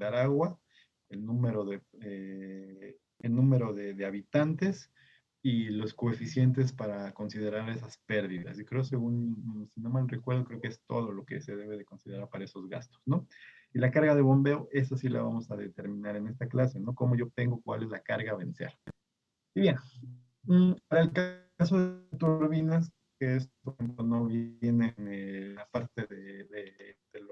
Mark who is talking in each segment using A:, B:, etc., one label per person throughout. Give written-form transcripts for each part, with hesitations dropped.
A: dar agua, el número de habitantes y los coeficientes para considerar esas pérdidas. Y creo, según, si no mal recuerdo, creo que es todo lo que se debe de considerar para esos gastos, ¿no? Y la carga de bombeo, eso sí la vamos a determinar en esta clase, ¿no? Cómo yo obtengo cuál es la carga a vencer. Y bien, para el caso de turbinas, que esto por ejemplo, no viene en la parte del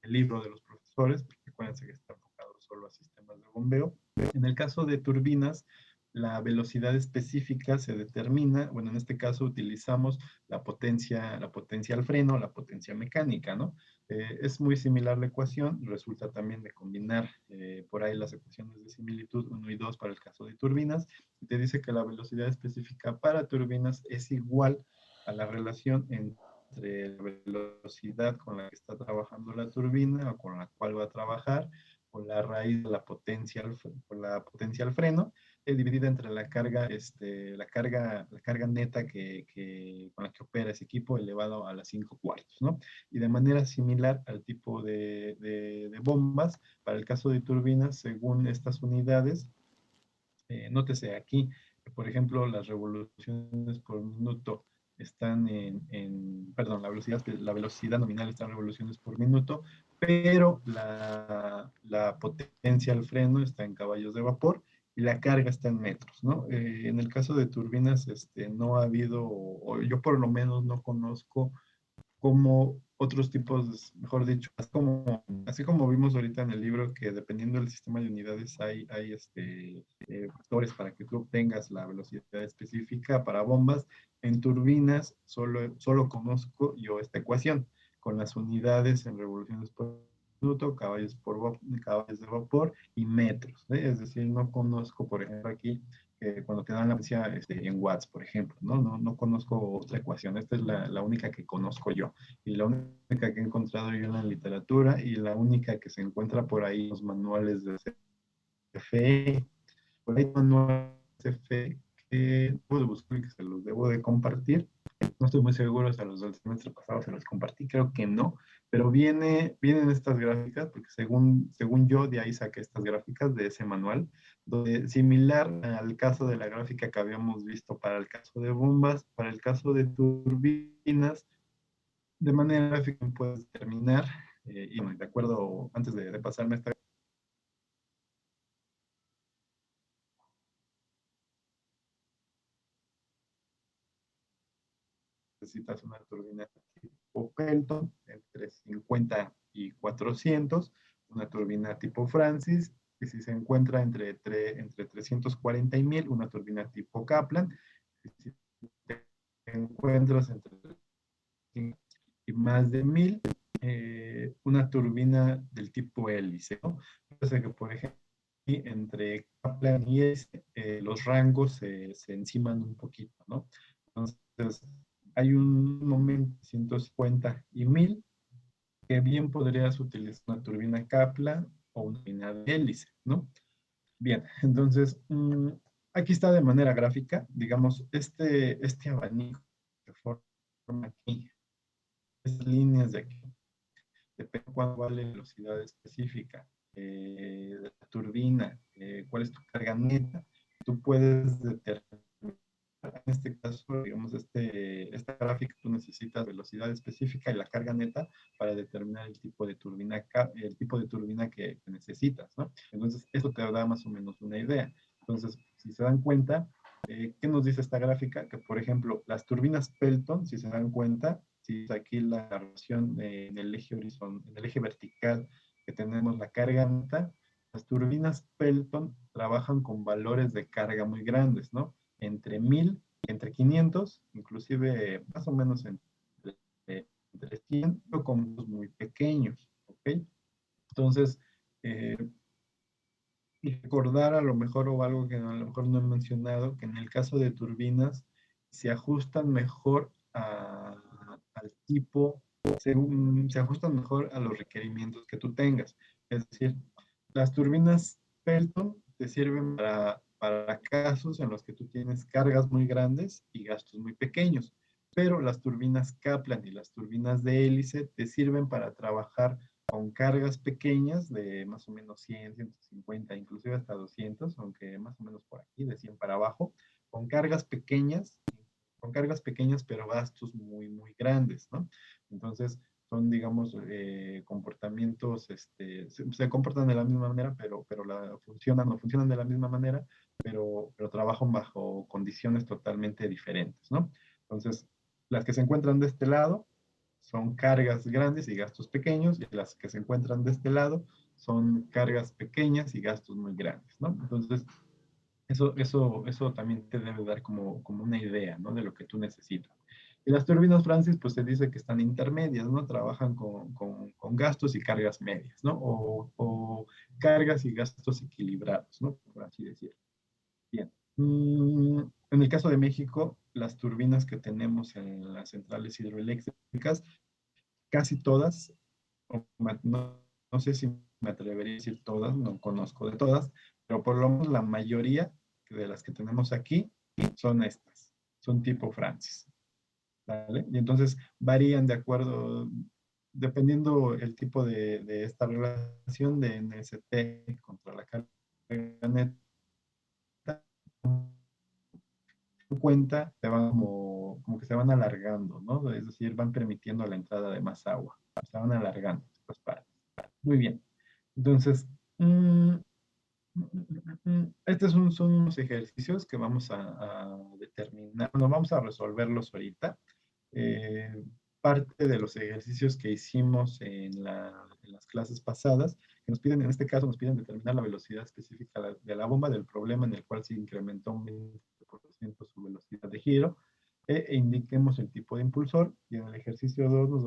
A: libro de los profesores, porque acuérdense que está enfocado solo a sistemas de bombeo. En el caso de turbinas, la velocidad específica se determina, bueno, en este caso utilizamos la potencia al freno, la potencia mecánica, ¿no? Es muy similar la ecuación, resulta también de combinar por ahí las ecuaciones de similitud 1 y 2 para el caso de turbinas, y te dice que la velocidad específica para turbinas es igual a la relación entre la velocidad con la que está trabajando la turbina o con la cual va a trabajar, con la raíz de la potencia al freno, dividida entre la carga neta con la que opera ese equipo elevado a las 5 cuartos, ¿no? Y de manera similar al tipo de bombas, para el caso de turbinas, según estas unidades, nótese aquí, que, por ejemplo, las revoluciones por minuto están perdón, la velocidad nominal está en revoluciones por minuto, pero la potencia al freno está en caballos de vapor y la carga está en metros, ¿no? En el caso de turbinas, no ha habido, o yo por lo menos no conozco como otros tipos, mejor dicho, así como vimos ahorita en el libro, que dependiendo del sistema de unidades hay factores para que tú obtengas la velocidad específica para bombas. En turbinas solo conozco yo esta ecuación, con las unidades en revoluciones por minuto, caballos de vapor y metros, ¿eh? Es decir, no conozco, por ejemplo, aquí cuando te dan la potencia en watts, por ejemplo, ¿no? No conozco otra ecuación, esta es la única que conozco yo, y la única que he encontrado yo en la literatura, y la única que se encuentra por ahí en los manuales de CFE. Por ahí manuales de CFE que debo de buscar y que se los debo de compartir. No estoy muy seguro si a los del semestre pasado se los compartí, creo que no, pero vienen estas gráficas, porque según yo de ahí saqué estas gráficas de ese manual, donde similar al caso de la gráfica que habíamos visto para el caso de bombas, para el caso de turbinas, de manera gráfica puedes determinar, y bueno, de acuerdo, antes de pasarme esta, necesitas una turbina tipo Pelton entre 50 y 400, una turbina tipo Francis, que si se encuentra entre 340 y 1000, una turbina tipo Kaplan, si te encuentras entre y más de 1000, una turbina del tipo hélice, ¿no? Entonces, que por ejemplo, entre Kaplan y hélice, los rangos se enciman un poquito, ¿no? Entonces, hay un momento 150 y 1000 que bien podrías utilizar una turbina Kaplan o una turbina de hélice, ¿no? Bien, entonces, aquí está de manera gráfica, digamos, este abanico que forma aquí, estas líneas de aquí, depende de cuánto vale la velocidad específica de la turbina, cuál es tu carga neta, tú puedes determinar, en este caso, digamos, esta gráfica, tú necesitas velocidad específica y la carga neta para determinar el tipo de turbina que necesitas, ¿no? Entonces, esto te da más o menos una idea. Entonces, si se dan cuenta, ¿qué nos dice esta gráfica? Que, por ejemplo, las turbinas Pelton, si se dan cuenta, si aquí la relación en el eje en el eje vertical que tenemos la carga neta, las turbinas Pelton trabajan con valores de carga muy grandes, ¿no? Entre 1000, entre 500, inclusive más o menos entre 100, pero con muy pequeños, ¿ok? Entonces, eh, y recordar a lo mejor, o algo que a lo mejor no he mencionado, que en el caso de turbinas se ajustan mejor al tipo, se ajustan mejor a los requerimientos que tú tengas. Es decir, las turbinas Pelton te sirven para casos en los que tú tienes cargas muy grandes y gastos muy pequeños, pero las turbinas Kaplan y las turbinas de hélice te sirven para trabajar con cargas pequeñas de más o menos 100, 150, inclusive hasta 200, aunque más o menos por aquí, de 100 para abajo, con cargas pequeñas, con cargas pequeñas, pero gastos muy, muy grandes, ¿no? Entonces, son, digamos, comportamientos, se comportan de la misma manera, pero funcionan, no funcionan de la misma manera, pero trabajan bajo condiciones totalmente diferentes, ¿no? Entonces, las que se encuentran de este lado son cargas grandes y gastos pequeños, y las que se encuentran de este lado son cargas pequeñas y gastos muy grandes, ¿no? Entonces, eso también te debe dar como una idea, ¿no? De lo que tú necesitas. Y las turbinas Francis, pues se dice que están intermedias, ¿no? Trabajan con gastos y cargas medias, ¿no? O cargas y gastos equilibrados, ¿no? Por así decirlo. Bien. En el caso de México, las turbinas que tenemos en las centrales hidroeléctricas, casi todas, no, no sé si me atrevería a decir todas, no conozco de todas, pero por lo menos la mayoría de las que tenemos aquí son estas, son tipo Francis, ¿vale? Y entonces varían de acuerdo, dependiendo el tipo de esta relación de NST contra la carga neta, cuenta, se van como que se van alargando, ¿no? Es decir, van permitiendo la entrada de más agua, se van alargando estas partes. Muy bien. Entonces, estos son unos ejercicios que vamos a determinar, no vamos a resolverlos ahorita. Eh, Parte de los ejercicios que hicimos en las clases pasadas, que nos piden, en este caso, nos piden determinar la velocidad específica de la bomba, del problema en el cual se incrementó un 20% su velocidad de giro, e indiquemos el tipo de impulsor, y en el ejercicio 2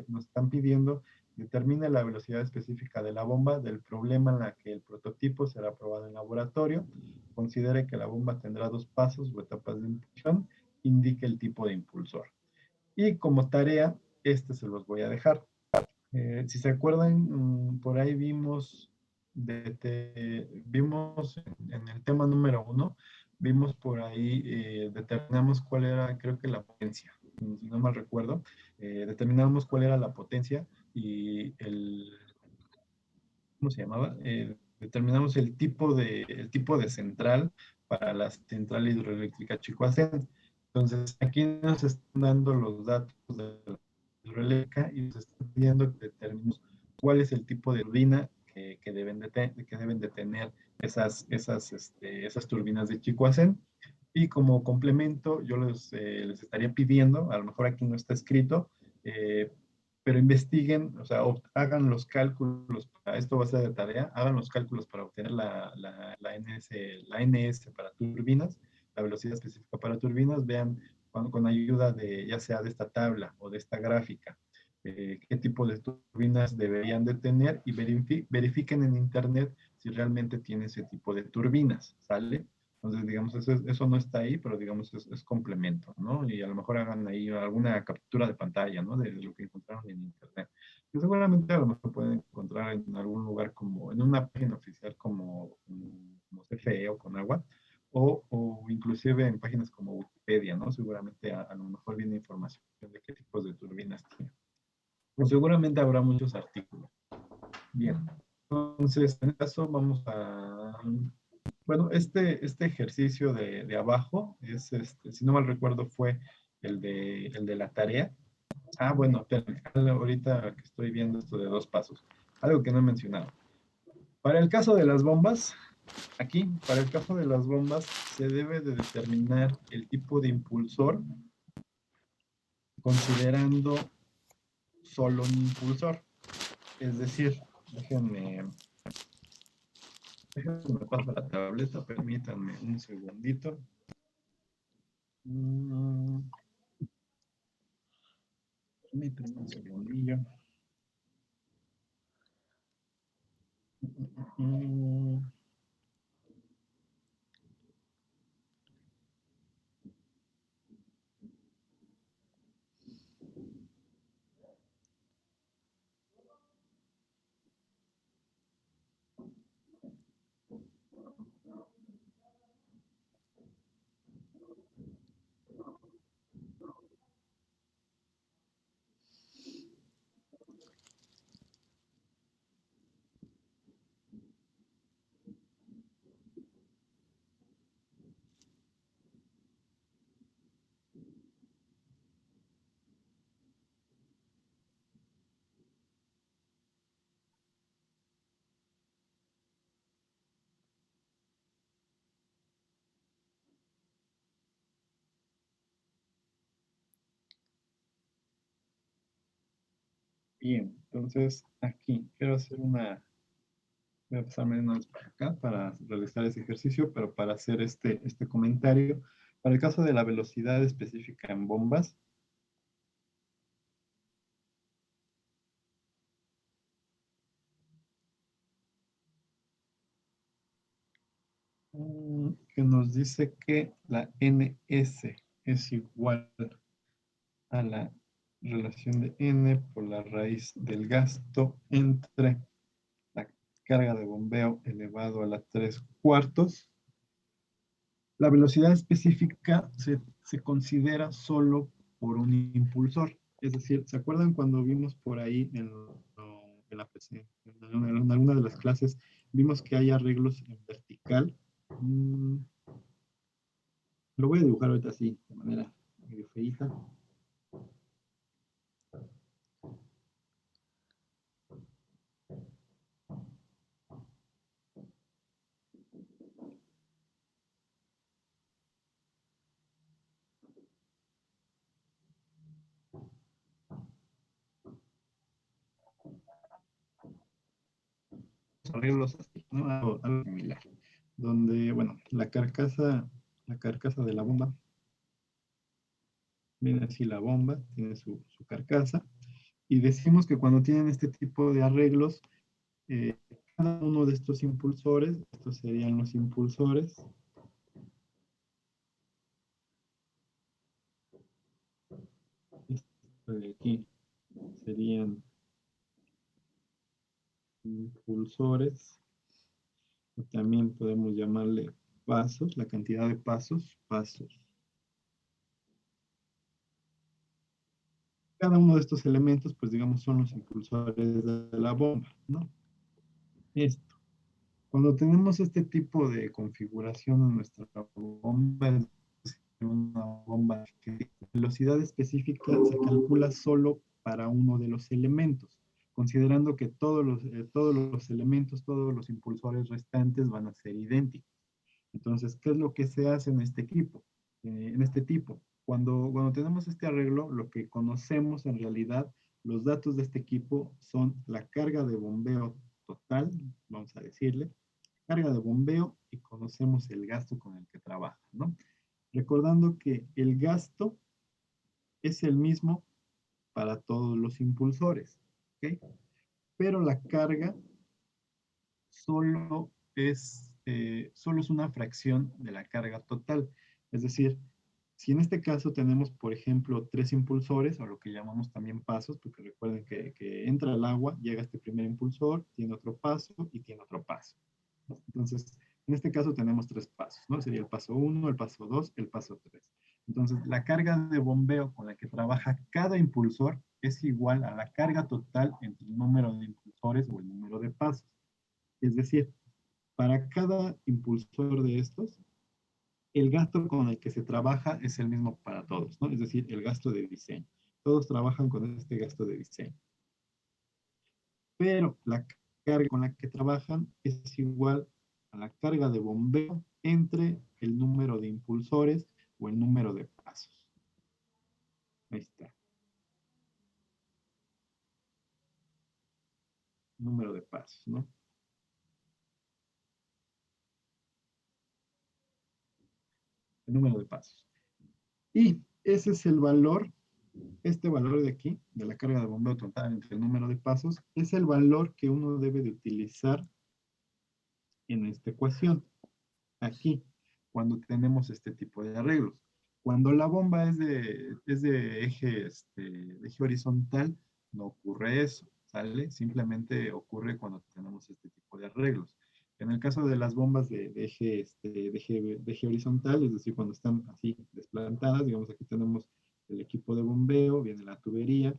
A: nos están pidiendo determine la velocidad específica de la bomba del problema en la que el prototipo será probado en laboratorio, considere que la bomba tendrá 2 pasos o etapas de impulsión, indique el tipo de impulsor. Y como tarea, se los voy a dejar. Si se acuerdan, por ahí vimos en el tema número 1, vimos por ahí, determinamos cuál era, creo que la potencia, si no mal recuerdo, determinamos cuál era la potencia y ¿cómo se llamaba? Determinamos el tipo de central para la central hidroeléctrica Chicoacén. Entonces, aquí nos están dando los datos de la hidroeléctrica y nos están pidiendo que determinemos cuál es el tipo de turbina que deben de tener esas turbinas de Chicoacén. Y como complemento, yo les estaría pidiendo, a lo mejor aquí no está escrito, eh, pero investiguen, o sea, hagan los cálculos, para esto va a ser de tarea, hagan los cálculos para obtener la NS para turbinas, la velocidad específica para turbinas, vean con ayuda de ya sea de esta tabla o de esta gráfica, qué tipo de turbinas deberían de tener, y verifiquen en internet si realmente tiene ese tipo de turbinas, ¿sale? Entonces, digamos, eso no está ahí, pero digamos, es complemento, ¿no? Y a lo mejor hagan ahí alguna captura de pantalla, ¿no? De lo que encontraron en internet. Que seguramente a lo mejor pueden encontrar en algún lugar como, en una página oficial como CFE o Conagua, o inclusive en páginas como Wikipedia, ¿no? Seguramente a lo mejor viene información de qué tipos de turbinas tiene. Pues seguramente habrá muchos artículos. Bien. Entonces, en este caso vamos a, bueno, este ejercicio de abajo es, si no mal recuerdo, fue el de la tarea. Ah, bueno, espérame, ahorita que estoy viendo esto de 2 pasos, algo que no he mencionado. Para el caso de las bombas, aquí, para el caso de las bombas, se debe de determinar el tipo de impulsor considerando solo un impulsor. Es decir, déjenme pasar la tableta, permítanme un segundito. Mm, Permítanme un segundillo. Mm, Bien, entonces aquí quiero hacer una, voy a pasarme una vez para acá para realizar ese ejercicio, pero para hacer este comentario. Para el caso de la velocidad específica en bombas, que nos dice que la NS es igual a la relación de N por la raíz del gasto entre la carga de bombeo elevado a la 3 cuartos. La velocidad específica se considera solo por un impulsor. Es decir, ¿se acuerdan cuando vimos por ahí en la, en alguna de las clases, vimos que hay arreglos en vertical? Mm, lo voy a dibujar ahorita así, de manera medio feíta. Arreglos así, ¿no? Algo similar. Donde, bueno, la carcasa de la bomba, viene así la bomba, tiene su carcasa, y decimos que cuando tienen este tipo de arreglos, eh, cada uno de estos impulsores, estos serían los impulsores, esto de aquí serían impulsores, o también podemos llamarle pasos, la cantidad de pasos, pasos. Cada uno de estos elementos, pues digamos, son los impulsores de la bomba, ¿no? Esto. Cuando tenemos este tipo de configuración en nuestra bomba, es una bomba que la velocidad específica se calcula solo para uno de los elementos, considerando que todos los elementos, todos los impulsores restantes van a ser idénticos. Entonces, ¿qué es lo que se hace en este equipo? En este tipo. Cuando tenemos este arreglo, lo que conocemos en realidad, los datos de este equipo son la carga de bombeo total, vamos a decirle, carga de bombeo y conocemos el gasto con el que trabaja, ¿no? Recordando que el gasto es el mismo para todos los impulsores, ¿ok? Pero la carga solo es una fracción de la carga total. Es decir, si en este caso tenemos, por ejemplo, tres impulsores, o lo que llamamos también pasos, porque recuerden que entra el agua, llega este primer impulsor, tiene otro paso y tiene otro paso. Entonces, en este caso tenemos tres pasos, ¿no? Sería el paso 1, el paso 2, el paso 3. Entonces, la carga de bombeo con la que trabaja cada impulsor es igual a la carga total entre el número de impulsores o el número de pasos. Es decir, para cada impulsor de estos, el gasto con el que se trabaja es el mismo para todos, ¿no? Es decir, el gasto de diseño. Todos trabajan con este gasto de diseño. Pero la carga con la que trabajan es igual a la carga de bombeo entre el número de impulsores o el número de pasos. Ahí está. Número de pasos, ¿no? El número de pasos. Y ese es el valor, este valor de aquí, de la carga de bombeo total entre el número de pasos, es el valor que uno debe de utilizar en esta ecuación. Aquí, cuando tenemos este tipo de arreglos. Cuando la bomba es de de eje horizontal, no ocurre eso, ¿sale? Simplemente ocurre cuando tenemos este tipo de arreglos. En el caso de las bombas de eje horizontal, es decir, cuando están así desplantadas, digamos, aquí tenemos el equipo de bombeo, viene la tubería,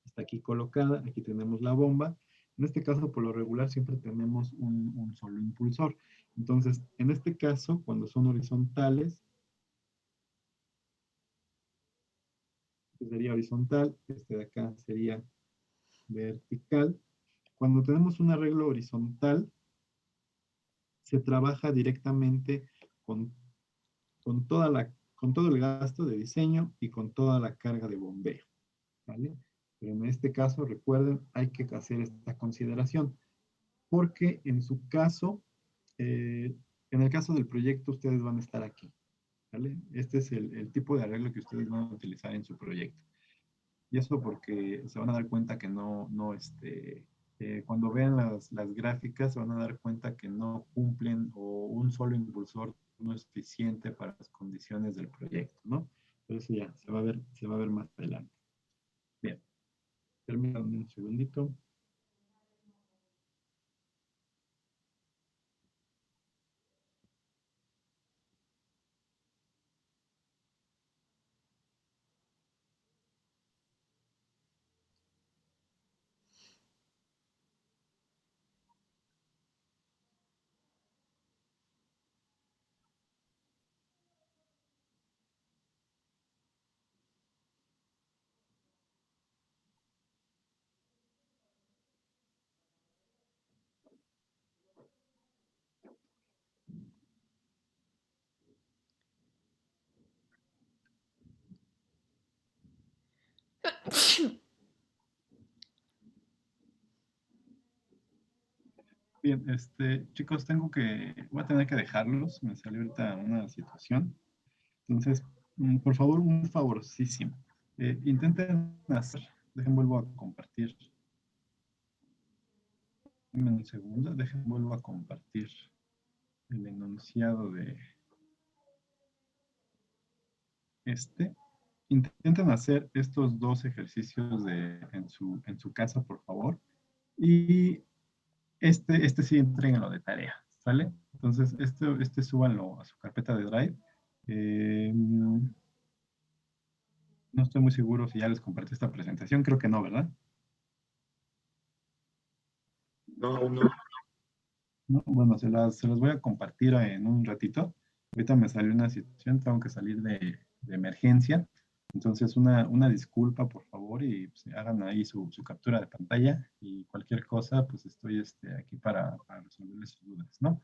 A: está aquí colocada, aquí tenemos la bomba. En este caso, por lo regular, siempre tenemos un solo impulsor. Entonces, en este caso, cuando son horizontales, este sería horizontal, este de acá sería vertical. Cuando tenemos un arreglo horizontal, se trabaja directamente con, con todo el gasto de diseño y con toda la carga de bombeo, ¿vale? Pero en este caso, recuerden, hay que hacer esta consideración, porque en su caso, en el caso del proyecto, ustedes van a estar aquí, ¿vale? Este es el tipo de arreglo que ustedes van a utilizar en su proyecto. Y eso porque se van a dar cuenta que cuando vean las gráficas se van a dar cuenta que no cumplen o un solo impulsor no es suficiente para las condiciones del proyecto, ¿no? Pero eso ya se va a ver más adelante. Bien, permítanme un segundito. Bien, chicos, voy a tener que dejarlos, me salió ahorita una situación. Entonces, por favor, un favorcísimo. Intenten hacer, vuelvo a compartir. Dame un segundo, vuelvo a compartir el enunciado de este. Intenten hacer estos dos ejercicios en su casa, por favor. Y sí entréguenlo de tarea, ¿sale? Entonces, súbanlo a su carpeta de Drive. No estoy muy seguro si ya les compartí esta presentación, creo que no, ¿verdad?
B: No, no.
A: No, bueno, se las voy a compartir en un ratito. Ahorita me salió una situación, tengo que salir de emergencia. Entonces, una disculpa, por favor, y pues, hagan ahí su captura de pantalla y cualquier cosa, pues estoy aquí para resolverles sus dudas, ¿no?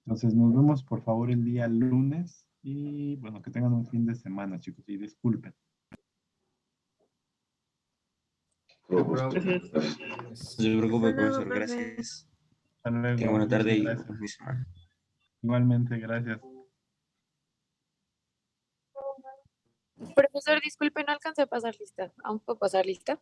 A: Entonces, nos vemos, por favor, el día lunes y, bueno, que tengan un fin de semana, chicos, y disculpen.
B: Gracias. No se preocupe, profesor, gracias.
A: Hasta
B: Tenga
A: luego,
B: buena tarde
A: muchas
B: y
A: gracias.
B: buen fin de semana.
A: Igualmente, gracias.
C: Profesor, disculpe, no alcancé a pasar lista. ¿Aún puedo pasar lista?